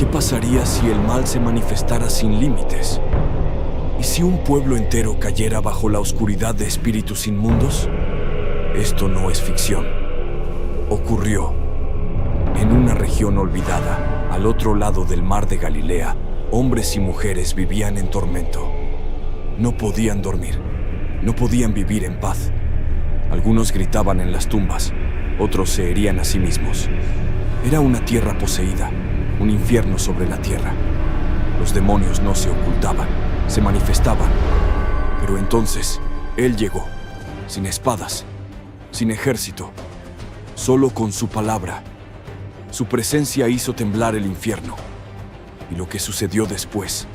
¿Qué pasaría si el mal se manifestara sin límites? ¿Y si un pueblo entero cayera bajo la oscuridad de espíritus inmundos? Esto no es ficción. Ocurrió. En una región olvidada, al otro lado del mar de Galilea, hombres y mujeres vivían en tormento. No podían dormir. No podían vivir en paz. Algunos gritaban en las tumbas, otros se herían a sí mismos. Era una tierra poseída, un infierno sobre la tierra. Los demonios no se ocultaban, se manifestaban. Pero entonces, Él llegó, sin espadas, sin ejército, solo con su palabra. Su presencia hizo temblar el infierno. Y lo que sucedió después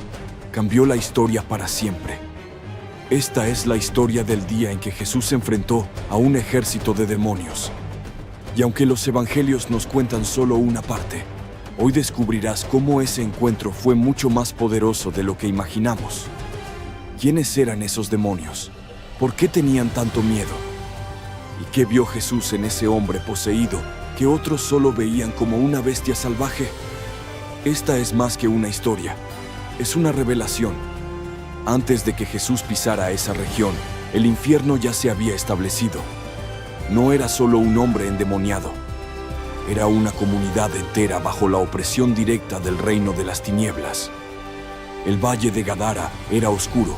cambió la historia para siempre. Esta es la historia del día en que Jesús se enfrentó a un ejército de demonios. Y aunque los evangelios nos cuentan solo una parte, hoy descubrirás cómo ese encuentro fue mucho más poderoso de lo que imaginamos. ¿Quiénes eran esos demonios? ¿Por qué tenían tanto miedo? ¿Y qué vio Jesús en ese hombre poseído que otros solo veían como una bestia salvaje? Esta es más que una historia, es una revelación. Antes de que Jesús pisara esa región, el infierno ya se había establecido. No era solo un hombre endemoniado. Era una comunidad entera bajo la opresión directa del reino de las tinieblas. El valle de Gadara era oscuro,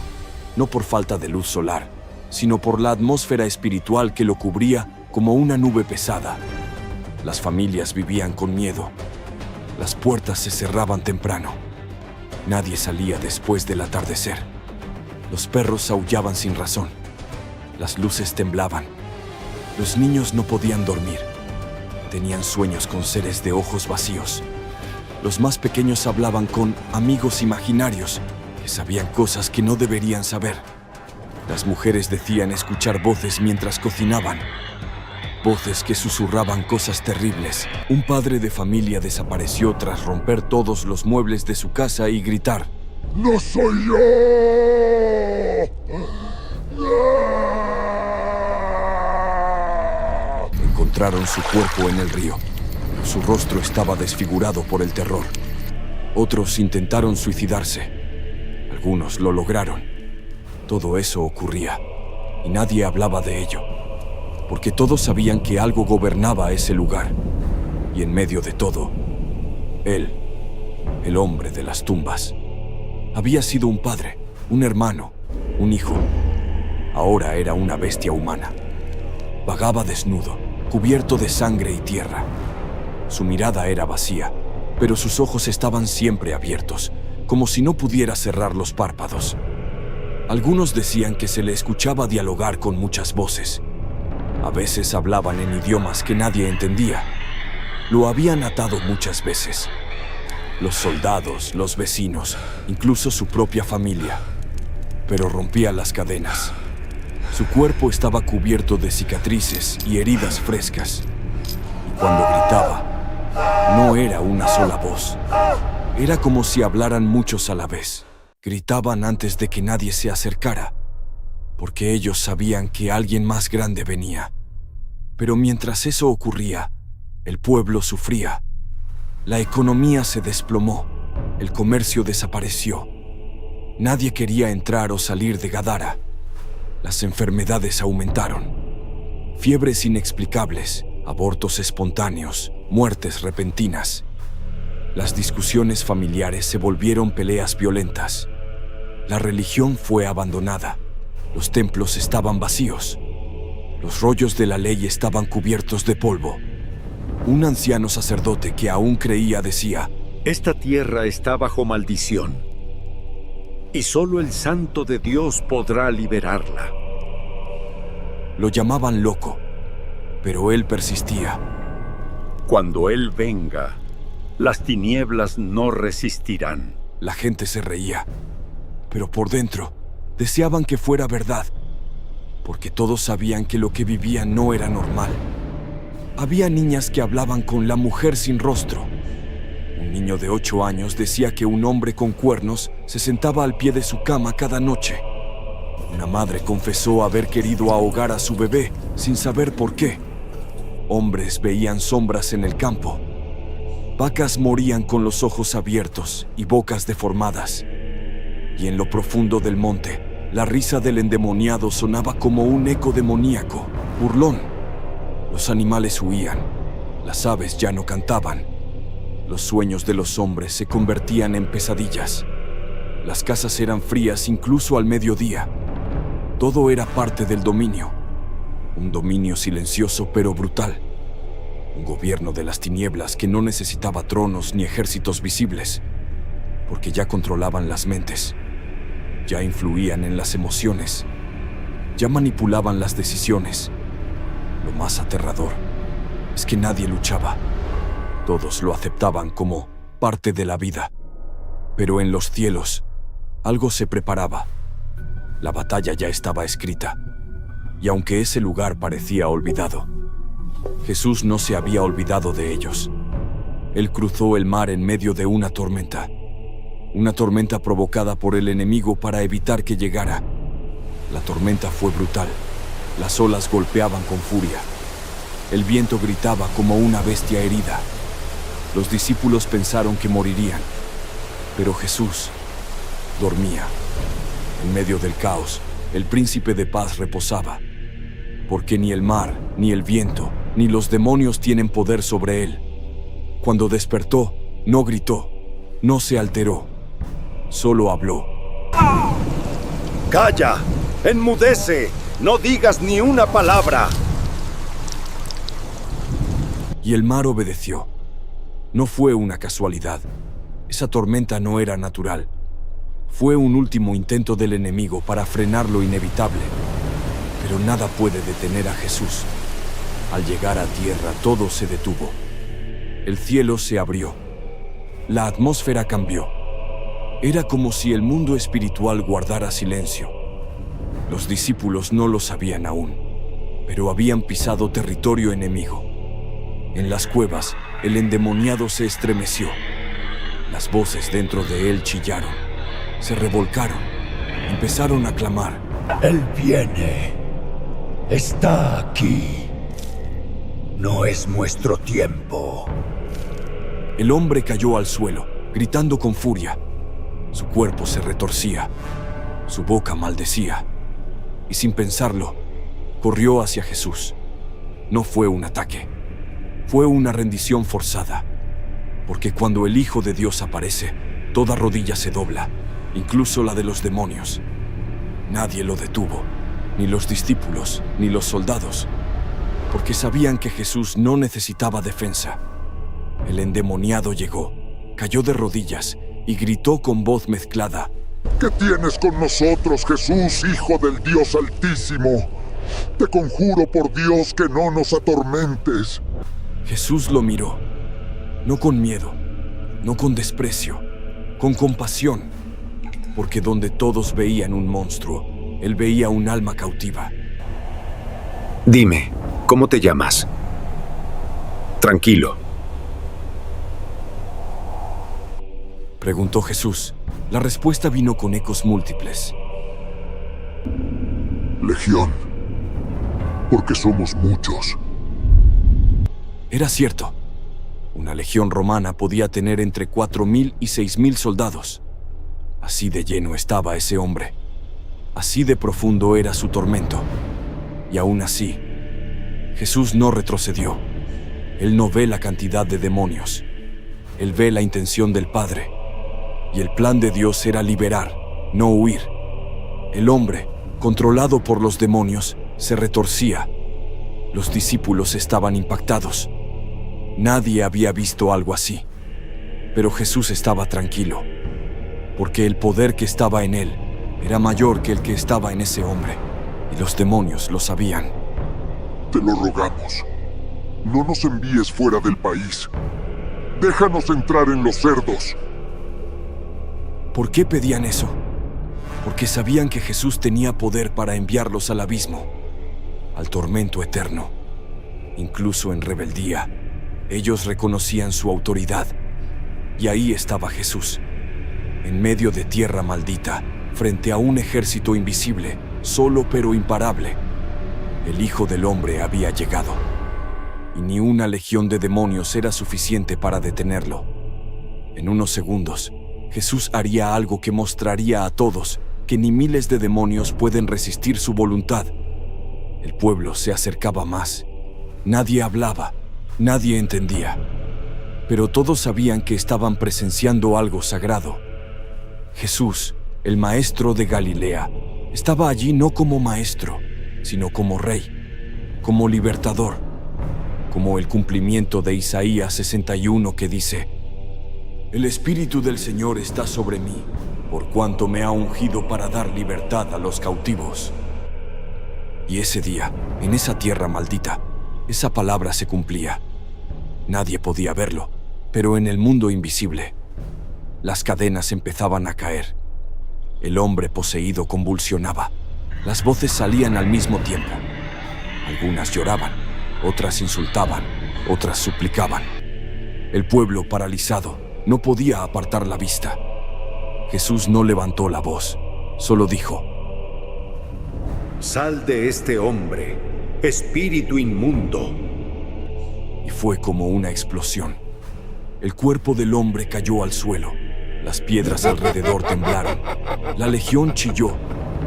no por falta de luz solar, sino por la atmósfera espiritual que lo cubría como una nube pesada. Las familias vivían con miedo. Las puertas se cerraban temprano. Nadie salía después del atardecer. Los perros aullaban sin razón. Las luces temblaban. Los niños no podían dormir. Tenían sueños con seres de ojos vacíos. Los más pequeños hablaban con amigos imaginarios que sabían cosas que no deberían saber. Las mujeres decían escuchar voces mientras cocinaban. Voces que susurraban cosas terribles. Un padre de familia desapareció tras romper todos los muebles de su casa y gritar: ¡No soy yo! Encontraron su cuerpo en el río. Su rostro estaba desfigurado por el terror. Otros intentaron suicidarse. Algunos lo lograron. Todo eso ocurría, y nadie hablaba de ello, porque todos sabían que algo gobernaba ese lugar. Y en medio de todo, Él, el hombre de las tumbas, había sido un padre, un hermano, un hijo. Ahora era una bestia humana. Vagaba desnudo, cubierto de sangre y tierra. Su mirada era vacía, pero sus ojos estaban siempre abiertos, como si no pudiera cerrar los párpados. Algunos decían que se le escuchaba dialogar con muchas voces. A veces hablaban en idiomas que nadie entendía. Lo habían atado muchas veces. Los soldados, los vecinos, incluso su propia familia. Pero rompía las cadenas. Su cuerpo estaba cubierto de cicatrices y heridas frescas. Y cuando gritaba, no era una sola voz. Era como si hablaran muchos a la vez. Gritaban antes de que nadie se acercara, porque ellos sabían que alguien más grande venía. Pero mientras eso ocurría, el pueblo sufría. La economía se desplomó, el comercio desapareció. Nadie quería entrar o salir de Gadara. Las enfermedades aumentaron. Fiebres inexplicables, abortos espontáneos, muertes repentinas. Las discusiones familiares se volvieron peleas violentas. La religión fue abandonada. Los templos estaban vacíos. Los rollos de la ley estaban cubiertos de polvo. Un anciano sacerdote que aún creía decía: esta tierra está bajo maldición, y solo el Santo de Dios podrá liberarla. Lo llamaban loco, pero él persistía. Cuando Él venga, las tinieblas no resistirán. La gente se reía, pero por dentro deseaban que fuera verdad, porque todos sabían que lo que vivían no era normal. Había niñas que hablaban con la mujer sin rostro. Un niño de 8 años decía que un hombre con cuernos se sentaba al pie de su cama cada noche. Una madre confesó haber querido ahogar a su bebé sin saber por qué. Hombres veían sombras en el campo. Vacas morían con los ojos abiertos y bocas deformadas. Y en lo profundo del monte, la risa del endemoniado sonaba como un eco demoníaco, burlón. Los animales huían, las aves ya no cantaban. Los sueños de los hombres se convertían en pesadillas. Las casas eran frías incluso al mediodía. Todo era parte del dominio. Un dominio silencioso pero brutal. Un gobierno de las tinieblas que no necesitaba tronos ni ejércitos visibles, porque ya controlaban las mentes, ya influían en las emociones, ya manipulaban las decisiones. Lo más aterrador es que nadie luchaba. Todos lo aceptaban como parte de la vida. Pero en los cielos, algo se preparaba. La batalla ya estaba escrita. Y aunque ese lugar parecía olvidado, Jesús no se había olvidado de ellos. Él cruzó el mar en medio de una tormenta provocada por el enemigo para evitar que llegara. La tormenta fue brutal. Las olas golpeaban con furia. El viento gritaba como una bestia herida. Los discípulos pensaron que morirían, pero Jesús dormía. En medio del caos, el príncipe de paz reposaba, porque ni el mar, ni el viento, ni los demonios tienen poder sobre él. Cuando despertó, no gritó, no se alteró, solo habló. ¡Calla! ¡Enmudece! ¡No digas ni una palabra! Y el mar obedeció. No fue una casualidad. Esa tormenta no era natural. Fue un último intento del enemigo para frenar lo inevitable. Pero nada puede detener a Jesús. Al llegar a tierra, todo se detuvo. El cielo se abrió. La atmósfera cambió. Era como si el mundo espiritual guardara silencio. Los discípulos no lo sabían aún, pero habían pisado territorio enemigo. En las cuevas, el endemoniado se estremeció. Las voces dentro de él chillaron, se revolcaron, empezaron a clamar. Él viene. Está aquí. No es nuestro tiempo. El hombre cayó al suelo, gritando con furia. Su cuerpo se retorcía, su boca maldecía, y sin pensarlo, corrió hacia Jesús. No fue un ataque, fue una rendición forzada, porque cuando el Hijo de Dios aparece, toda rodilla se dobla, incluso la de los demonios. Nadie lo detuvo, ni los discípulos, ni los soldados, porque sabían que Jesús no necesitaba defensa. El endemoniado llegó, cayó de rodillas y gritó con voz mezclada. ¿Qué tienes con nosotros, Jesús, Hijo del Dios Altísimo? Te conjuro por Dios que no nos atormentes. Jesús lo miró, no con miedo, no con desprecio, con compasión, porque donde todos veían un monstruo, él veía un alma cautiva. Dime, ¿cómo te llamas? Tranquilo. Preguntó Jesús. La respuesta vino con ecos múltiples. Legión, porque somos muchos. Era cierto. Una legión romana podía tener entre 4.000 y 6.000 soldados. Así de lleno estaba ese hombre. Así de profundo era su tormento. Y aún así, Jesús no retrocedió. Él no ve la cantidad de demonios. Él ve la intención del Padre. Y el plan de Dios era liberar, no huir. El hombre, controlado por los demonios, se retorcía. Los discípulos estaban impactados. Nadie había visto algo así. Pero Jesús estaba tranquilo, porque el poder que estaba en él era mayor que el que estaba en ese hombre, y los demonios lo sabían. Te lo rogamos, no nos envíes fuera del país. Déjanos entrar en los cerdos. ¿Por qué pedían eso? Porque sabían que Jesús tenía poder para enviarlos al abismo, al tormento eterno. Incluso en rebeldía, ellos reconocían su autoridad. Y ahí estaba Jesús, en medio de tierra maldita, frente a un ejército invisible, solo pero imparable. El Hijo del Hombre había llegado. y ni una legión de demonios era suficiente para detenerlo. En unos segundos, Jesús haría algo que mostraría a todos que ni miles de demonios pueden resistir su voluntad. El pueblo se acercaba más. Nadie hablaba, nadie entendía, pero todos sabían que estaban presenciando algo sagrado. Jesús, el maestro de Galilea, estaba allí no como maestro, sino como rey, como libertador, como el cumplimiento de Isaías 61 que dice: «El Espíritu del Señor está sobre mí, por cuanto me ha ungido para dar libertad a los cautivos». Y ese día, en esa tierra maldita, esa palabra se cumplía. Nadie podía verlo, pero en el mundo invisible, las cadenas empezaban a caer. El hombre poseído convulsionaba. Las voces salían al mismo tiempo. Algunas lloraban, otras insultaban, otras suplicaban. El pueblo, paralizado, no podía apartar la vista. Jesús no levantó la voz, solo dijo: «Sal de este hombre, espíritu inmundo». Y fue como una explosión. El cuerpo del hombre cayó al suelo. Las piedras alrededor temblaron. La legión chilló.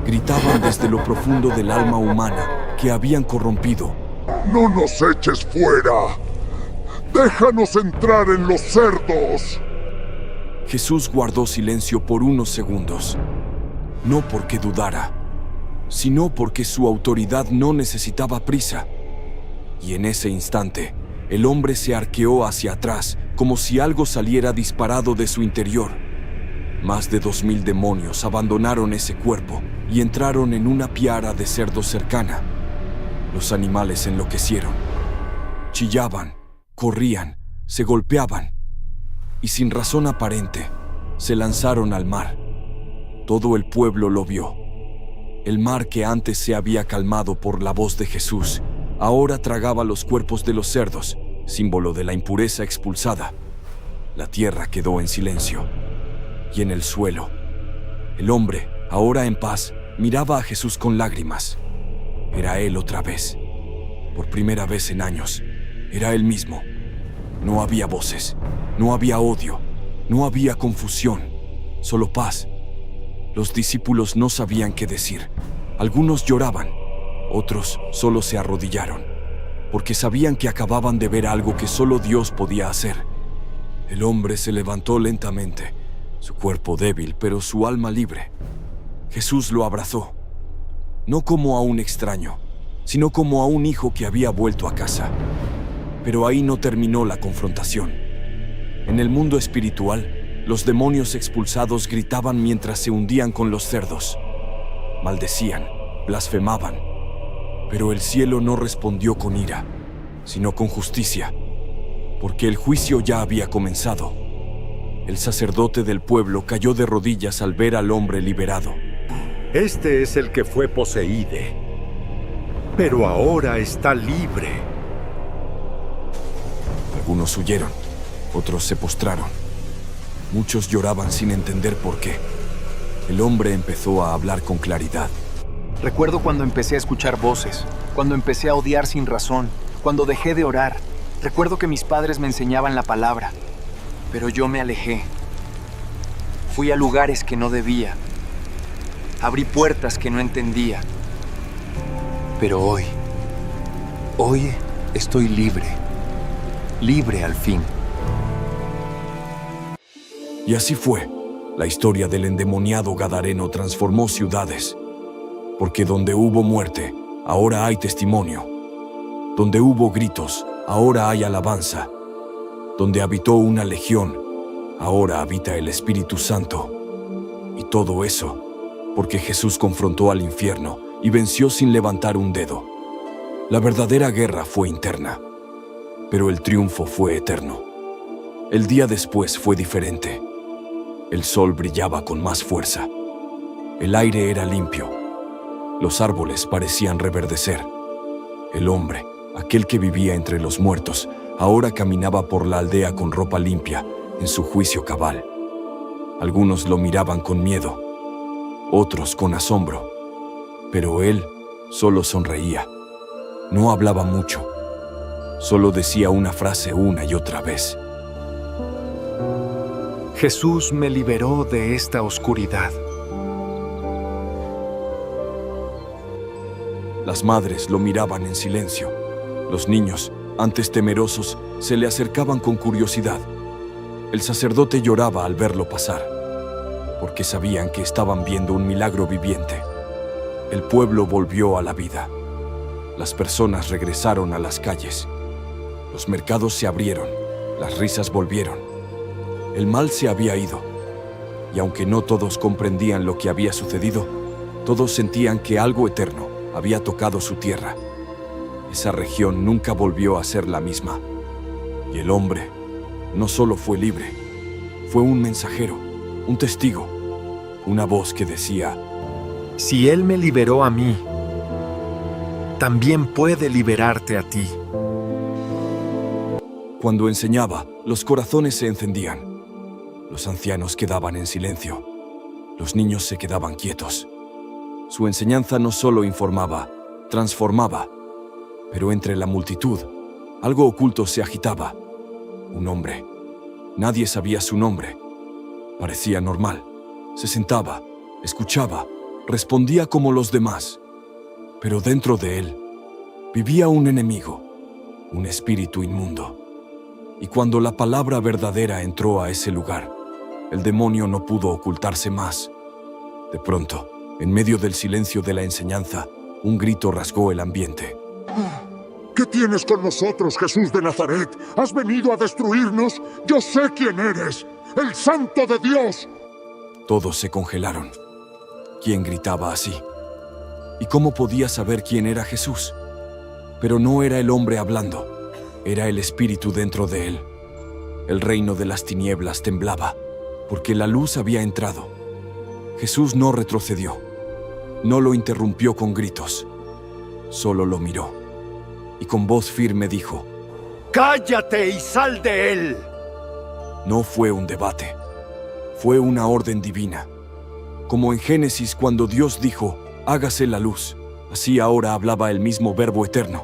Gritaban desde lo profundo del alma humana que habían corrompido. ¡No nos eches fuera! ¡Déjanos entrar en los cerdos! Jesús guardó silencio por unos segundos. No porque dudara, sino porque su autoridad no necesitaba prisa. Y en ese instante, el hombre se arqueó hacia atrás, como si algo saliera disparado de su interior. Más de 2000 demonios abandonaron ese cuerpo y entraron en una piara de cerdos cercana. Los animales enloquecieron. Chillaban, corrían, se golpeaban y sin razón aparente, se lanzaron al mar. Todo el pueblo lo vio. El mar, que antes se había calmado por la voz de Jesús, ahora tragaba los cuerpos de los cerdos, símbolo de la impureza expulsada. La tierra quedó en silencio. Y en el suelo, el hombre, ahora en paz, miraba a Jesús con lágrimas. Era él otra vez. Por primera vez en años, era él mismo. No había voces, no había odio, no había confusión, solo paz. Los discípulos no sabían qué decir. Algunos lloraban, otros solo se arrodillaron, porque sabían que acababan de ver algo que solo Dios podía hacer. El hombre se levantó lentamente, su cuerpo débil, pero su alma libre. Jesús lo abrazó, no como a un extraño, sino como a un hijo que había vuelto a casa. Pero ahí no terminó la confrontación. En el mundo espiritual, los demonios expulsados gritaban mientras se hundían con los cerdos. Maldecían, blasfemaban. Pero el cielo no respondió con ira, sino con justicia, porque el juicio ya había comenzado. El sacerdote del pueblo cayó de rodillas al ver al hombre liberado. Este es el que fue poseído, pero ahora está libre. Algunos huyeron, otros se postraron. Muchos lloraban sin entender por qué. El hombre empezó a hablar con claridad. Recuerdo cuando empecé a escuchar voces, cuando empecé a odiar sin razón, cuando dejé de orar. Recuerdo que mis padres me enseñaban la palabra, pero yo me alejé. Fui a lugares que no debía. Abrí puertas que no entendía. Pero hoy estoy libre. Libre al fin. Y así fue. La historia del endemoniado gadareno transformó ciudades. Porque donde hubo muerte, ahora hay testimonio. Donde hubo gritos, ahora hay alabanza. Donde habitó una legión, ahora habita el Espíritu Santo. Y todo eso porque Jesús confrontó al infierno y venció sin levantar un dedo. La verdadera guerra fue interna, pero el triunfo fue eterno. El día después fue diferente. El sol brillaba con más fuerza. El aire era limpio. Los árboles parecían reverdecer. El hombre, aquel que vivía entre los muertos, ahora caminaba por la aldea con ropa limpia, en su juicio cabal. Algunos lo miraban con miedo, otros con asombro, pero él solo sonreía. No hablaba mucho, Solo decía una frase una y otra vez. Jesús me liberó de esta oscuridad. Las madres lo miraban en silencio. Los niños, antes temerosos, se le acercaban con curiosidad. El sacerdote lloraba al verlo pasar, porque sabían que estaban viendo un milagro viviente. El pueblo volvió a la vida. Las personas regresaron a las calles. Los mercados se abrieron, las risas volvieron. El mal se había ido, y aunque no todos comprendían lo que había sucedido, todos sentían que algo eterno había tocado su tierra. Esa región nunca volvió a ser la misma. Y el hombre no solo fue libre, fue un mensajero, un testigo, una voz que decía: Si Él me liberó a mí, también puede liberarte a ti. Cuando enseñaba, los corazones se encendían. Los ancianos quedaban en silencio. Los niños se quedaban quietos. Su enseñanza no solo informaba, transformaba. Pero entre la multitud, algo oculto se agitaba. Un hombre. Nadie sabía su nombre. Parecía normal. Se sentaba, escuchaba, respondía como los demás. Pero dentro de él vivía un enemigo, un espíritu inmundo. Y cuando la palabra verdadera entró a ese lugar, el demonio no pudo ocultarse más. De pronto, en medio del silencio de la enseñanza, un grito rasgó el ambiente. ¿Qué tienes con nosotros, Jesús de Nazaret? ¿Has venido a destruirnos? Yo sé quién eres, el Santo de Dios. Todos se congelaron. ¿Quién gritaba así? ¿Y cómo podía saber quién era Jesús? Pero no era el hombre hablando, era el espíritu dentro de él. El reino de las tinieblas temblaba, porque la luz había entrado. Jesús no retrocedió, no lo interrumpió con gritos, solo lo miró, y con voz firme dijo: ¡Cállate y sal de él! No fue un debate, fue una orden divina. Como en Génesis, cuando Dios dijo: hágase la luz, así ahora hablaba el mismo Verbo eterno.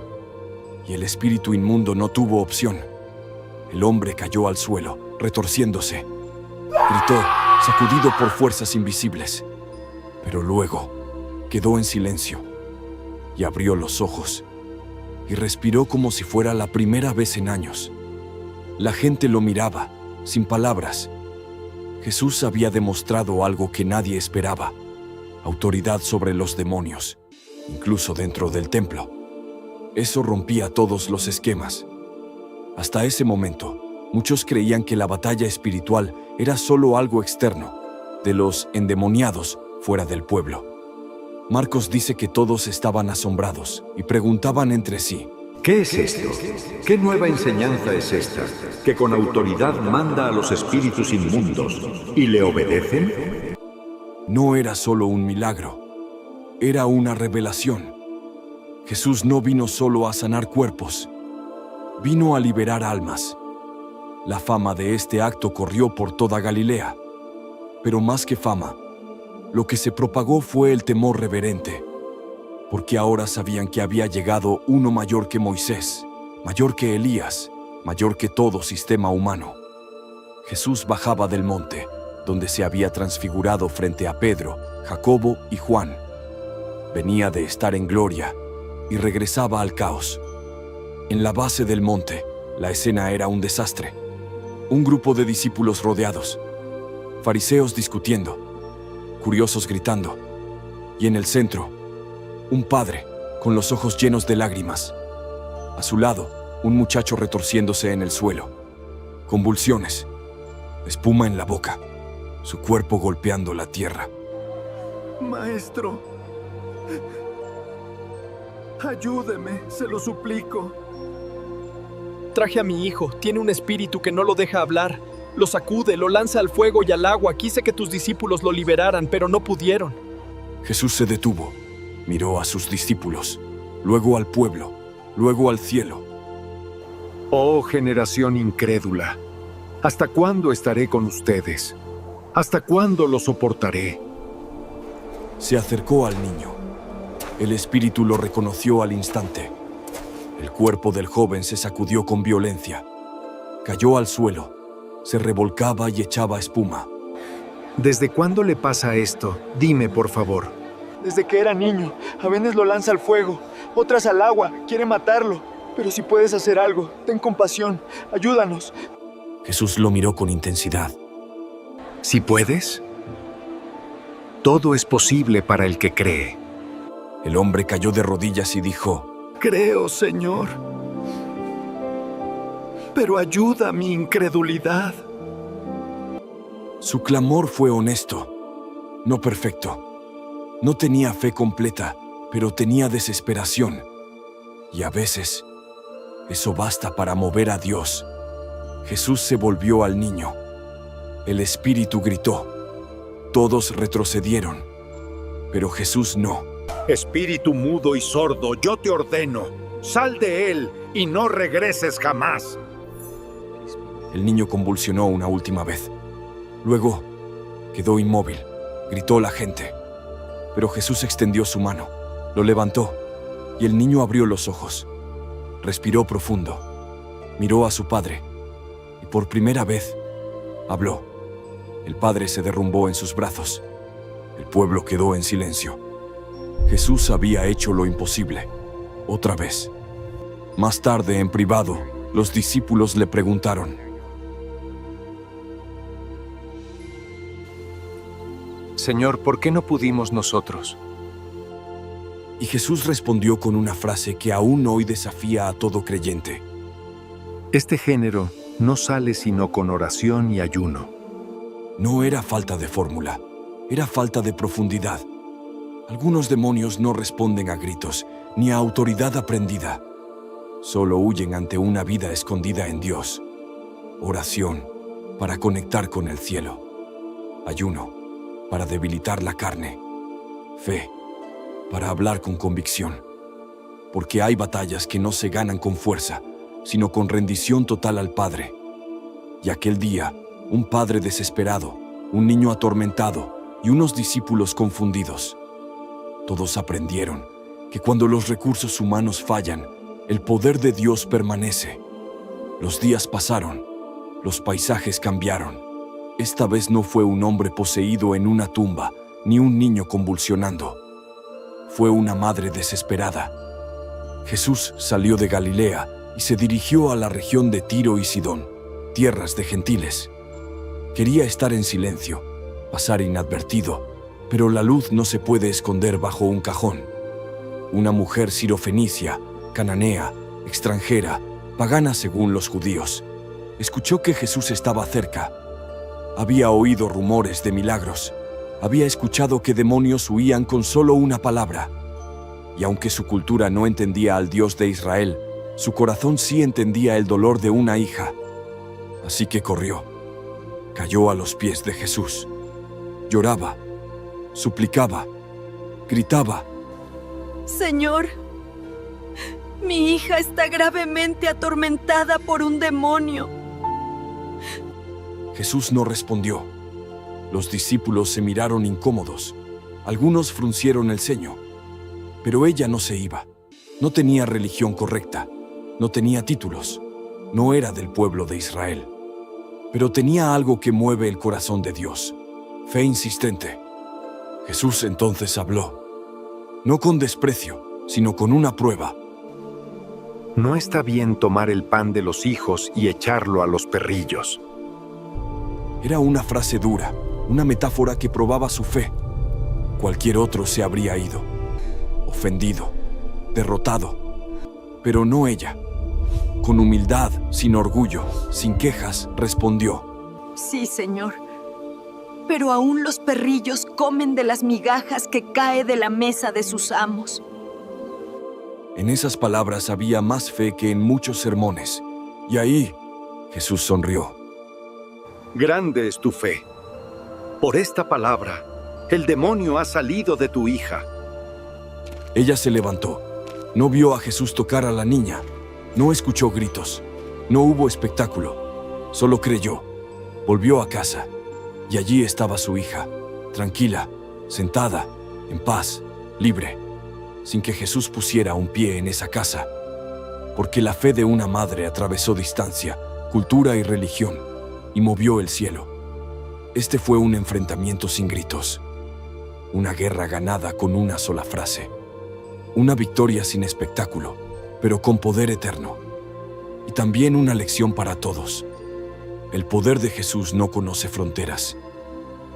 Y el espíritu inmundo no tuvo opción. El hombre cayó al suelo, retorciéndose. Gritó, sacudido por fuerzas invisibles. Pero luego quedó en silencio y abrió los ojos y respiró como si fuera la primera vez en años. La gente lo miraba, sin palabras. Jesús había demostrado algo que nadie esperaba: autoridad sobre los demonios, incluso dentro del templo. Eso rompía todos los esquemas. Hasta ese momento, muchos creían que la batalla espiritual era solo algo externo, de los endemoniados fuera del pueblo. Marcos dice que todos estaban asombrados y preguntaban entre sí: ¿qué es esto? ¿Qué nueva enseñanza es esta? ¿Que con autoridad manda a los espíritus inmundos y le obedecen? No era solo un milagro, era una revelación. Jesús no vino solo a sanar cuerpos, vino a liberar almas. La fama de este acto corrió por toda Galilea, pero más que fama, lo que se propagó fue el temor reverente, porque ahora sabían que había llegado uno mayor que Moisés, mayor que Elías, mayor que todo sistema humano. Jesús bajaba del monte, donde se había transfigurado frente a Pedro, Jacobo y Juan. Venía de estar en gloria y regresaba al caos. En la base del monte, la escena era un desastre. Un grupo de discípulos rodeados, fariseos discutiendo, curiosos gritando, y en el centro, un padre con los ojos llenos de lágrimas. A su lado, un muchacho retorciéndose en el suelo, convulsiones, espuma en la boca, su cuerpo golpeando la tierra. Maestro, ayúdeme, se lo suplico. Traje a mi hijo, tiene un espíritu que no lo deja hablar. Lo sacude, lo lanza al fuego y al agua. Quise que tus discípulos lo liberaran, pero no pudieron. Jesús se detuvo, miró a sus discípulos, luego al pueblo, luego al cielo. Oh generación incrédula, ¿hasta cuándo estaré con ustedes? ¿Hasta cuándo lo soportaré? Se acercó al niño. El espíritu lo reconoció al instante. El cuerpo del joven se sacudió con violencia. Cayó al suelo, se revolcaba y echaba espuma. ¿Desde cuándo le pasa esto? Dime, por favor. Desde que era niño, a veces lo lanza al fuego, otras al agua, quiere matarlo. Pero si puedes hacer algo, ten compasión, ayúdanos. Jesús lo miró con intensidad. ¿Si puedes? Todo es posible para el que cree. El hombre cayó de rodillas y dijo: Creo, Señor, pero ayuda mi incredulidad. Su clamor fue honesto, no perfecto. No tenía fe completa, pero tenía desesperación. Y a veces, eso basta para mover a Dios. Jesús se volvió al niño. El espíritu gritó. Todos retrocedieron, pero Jesús no. Espíritu mudo y sordo, yo te ordeno, sal de él y no regreses jamás. El niño convulsionó una última vez. Luego, quedó inmóvil. Gritó la gente. Pero Jesús extendió su mano, lo levantó, y el niño abrió los ojos. Respiró profundo. Miró a su padre, y por primera vez, habló. El padre se derrumbó en sus brazos. El pueblo quedó en silencio. Jesús había hecho lo imposible, otra vez. Más tarde, en privado, los discípulos le preguntaron: Señor, ¿por qué no pudimos nosotros? Y Jesús respondió con una frase que aún hoy desafía a todo creyente. Este género no sale sino con oración y ayuno. No era falta de fórmula, era falta de profundidad. Algunos demonios no responden a gritos, ni a autoridad aprendida. Solo huyen ante una vida escondida en Dios. Oración, para conectar con el cielo. Ayuno, para debilitar la carne. Fe, para hablar con convicción. Porque hay batallas que no se ganan con fuerza, sino con rendición total al Padre. Y aquel día, un padre desesperado, un niño atormentado y unos discípulos confundidos. Todos aprendieron que cuando los recursos humanos fallan, el poder de Dios permanece. Los días pasaron, los paisajes cambiaron. Esta vez no fue un hombre poseído en una tumba, ni un niño convulsionando. Fue una madre desesperada. Jesús salió de Galilea y se dirigió a la región de Tiro y Sidón, tierras de gentiles. Quería estar en silencio, pasar inadvertido, pero la luz no se puede esconder bajo un cajón. Una mujer sirofenicia, cananea, extranjera, pagana según los judíos, escuchó que Jesús estaba cerca. Había oído rumores de milagros. Había escuchado que demonios huían con solo una palabra. Y aunque su cultura no entendía al Dios de Israel, su corazón sí entendía el dolor de una hija. Así que corrió. Cayó a los pies de Jesús. Lloraba, suplicaba, gritaba: Señor, mi hija está gravemente atormentada por un demonio. Jesús no respondió. Los discípulos se miraron incómodos. Algunos fruncieron el ceño. Pero ella no se iba. No tenía religión correcta. No tenía títulos. No era del pueblo de Israel. Pero tenía algo que mueve el corazón de Dios. Fe insistente. Jesús entonces habló. No con desprecio, sino con una prueba. No está bien tomar el pan de los hijos y echarlo a los perrillos. Era una frase dura, una metáfora que probaba su fe. Cualquier otro se habría ido, ofendido, derrotado, pero no ella. Con humildad, sin orgullo, sin quejas, respondió: Sí, Señor, pero aún los perrillos comen de las migajas que cae de la mesa de sus amos. En esas palabras había más fe que en muchos sermones, y ahí Jesús sonrió. Grande es tu fe. Por esta palabra, el demonio ha salido de tu hija. Ella se levantó. No vio a Jesús tocar a la niña. No escuchó gritos. No hubo espectáculo. Solo creyó. Volvió a casa. Y allí estaba su hija, tranquila, sentada, en paz, libre, sin que Jesús pusiera un pie en esa casa. porque la fe de una madre atravesó distancia, cultura y religión, y movió el cielo. Este fue un enfrentamiento sin gritos, una guerra ganada con una sola frase, una victoria sin espectáculo, pero con poder eterno, y también una lección para todos. El poder de Jesús no conoce fronteras.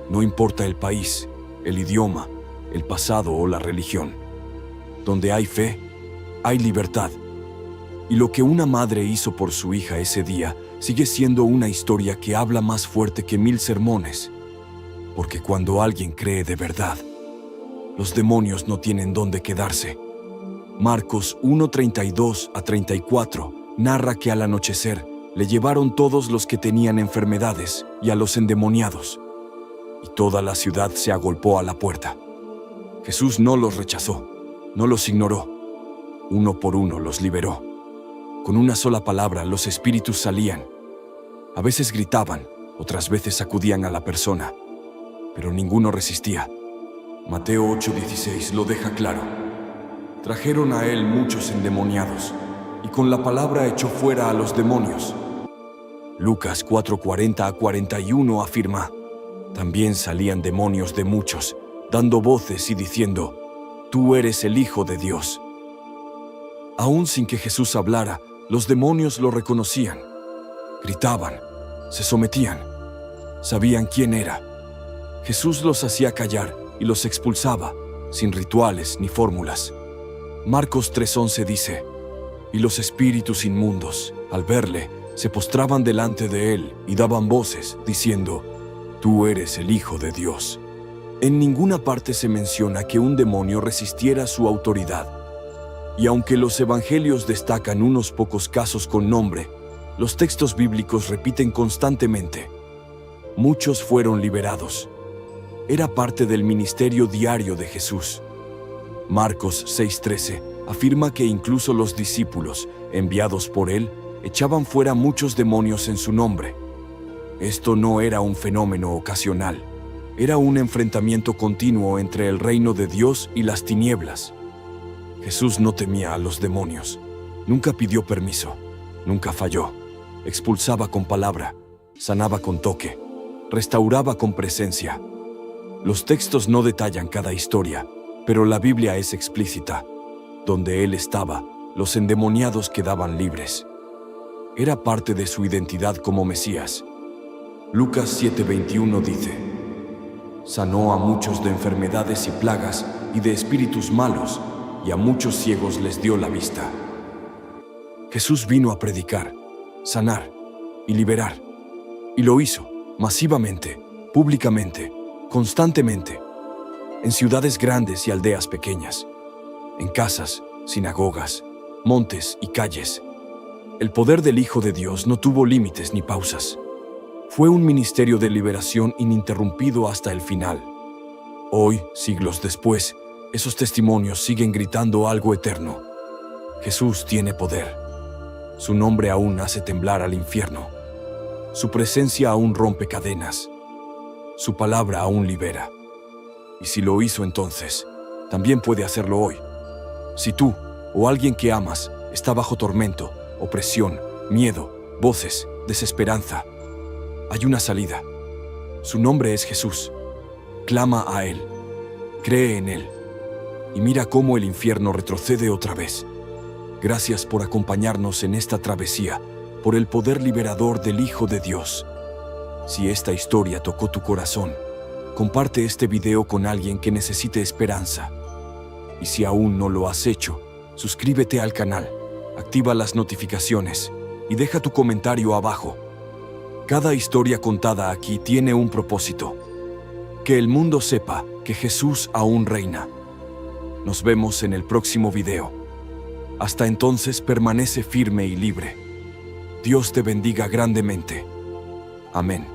No importa el país, el idioma, el pasado o la religión. Donde hay fe, hay libertad. Y lo que una madre hizo por su hija ese día sigue siendo una historia que habla más fuerte que 1000 sermones. Porque cuando alguien cree de verdad, los demonios no tienen dónde quedarse. Marcos 1:32-34 narra que al anochecer le llevaron todos los que tenían enfermedades y a los endemoniados, y toda la ciudad se agolpó a la puerta. Jesús no los rechazó, no los ignoró. Uno por uno los liberó. Con una sola palabra los espíritus salían. A veces gritaban, otras veces sacudían a la persona, pero ninguno resistía. Mateo 8:16 lo deja claro. Trajeron a él muchos endemoniados, y con la palabra echó fuera a los demonios. Lucas 4:40-41 afirma: también salían demonios de muchos, dando voces y diciendo: tú eres el Hijo de Dios. Aún sin que Jesús hablara, los demonios lo reconocían. Gritaban, se sometían, sabían quién era. Jesús los hacía callar y los expulsaba, sin rituales ni fórmulas. Marcos 3:11 dice: y los espíritus inmundos, al verle, se postraban delante de él y daban voces, diciendo: tú eres el Hijo de Dios. En ninguna parte se menciona que un demonio resistiera su autoridad. Y aunque los evangelios destacan unos pocos casos con nombre, los textos bíblicos repiten constantemente: muchos fueron liberados. Era parte del ministerio diario de Jesús. Marcos 6:13 afirma que incluso los discípulos, enviados por él, echaban fuera muchos demonios en su nombre. Esto no era un fenómeno ocasional, era un enfrentamiento continuo entre el reino de Dios y las tinieblas. Jesús no temía a los demonios, nunca pidió permiso, nunca falló. Expulsaba con palabra, sanaba con toque, restauraba con presencia. Los textos no detallan cada historia, pero la Biblia es explícita. Donde él estaba, los endemoniados quedaban libres. Era parte de su identidad como Mesías. Lucas 7:21 dice: sanó a muchos de enfermedades y plagas y de espíritus malos, y a muchos ciegos les dio la vista. Jesús vino a predicar, sanar y liberar. Y lo hizo, masivamente, públicamente, constantemente, en ciudades grandes y aldeas pequeñas, en casas, sinagogas, montes y calles. El poder del Hijo de Dios no tuvo límites ni pausas. Fue un ministerio de liberación ininterrumpido hasta el final. Hoy, siglos después, esos testimonios siguen gritando algo eterno. Jesús tiene poder. Su nombre aún hace temblar al infierno. Su presencia aún rompe cadenas. Su palabra aún libera. Y si lo hizo entonces, también puede hacerlo hoy. Si tú o alguien que amas está bajo tormento, opresión, miedo, voces, desesperanza, hay una salida. Su nombre es Jesús. Clama a Él. Cree en Él. Y mira cómo el infierno retrocede otra vez. Gracias por acompañarnos en esta travesía, por el poder liberador del Hijo de Dios. Si esta historia tocó tu corazón, comparte este video con alguien que necesite esperanza. Y si aún no lo has hecho, suscríbete al canal, activa las notificaciones y deja tu comentario abajo. Cada historia contada aquí tiene un propósito: que el mundo sepa que Jesús aún reina. Nos vemos en el próximo video. Hasta entonces permanece firme y libre. Dios te bendiga grandemente. Amén.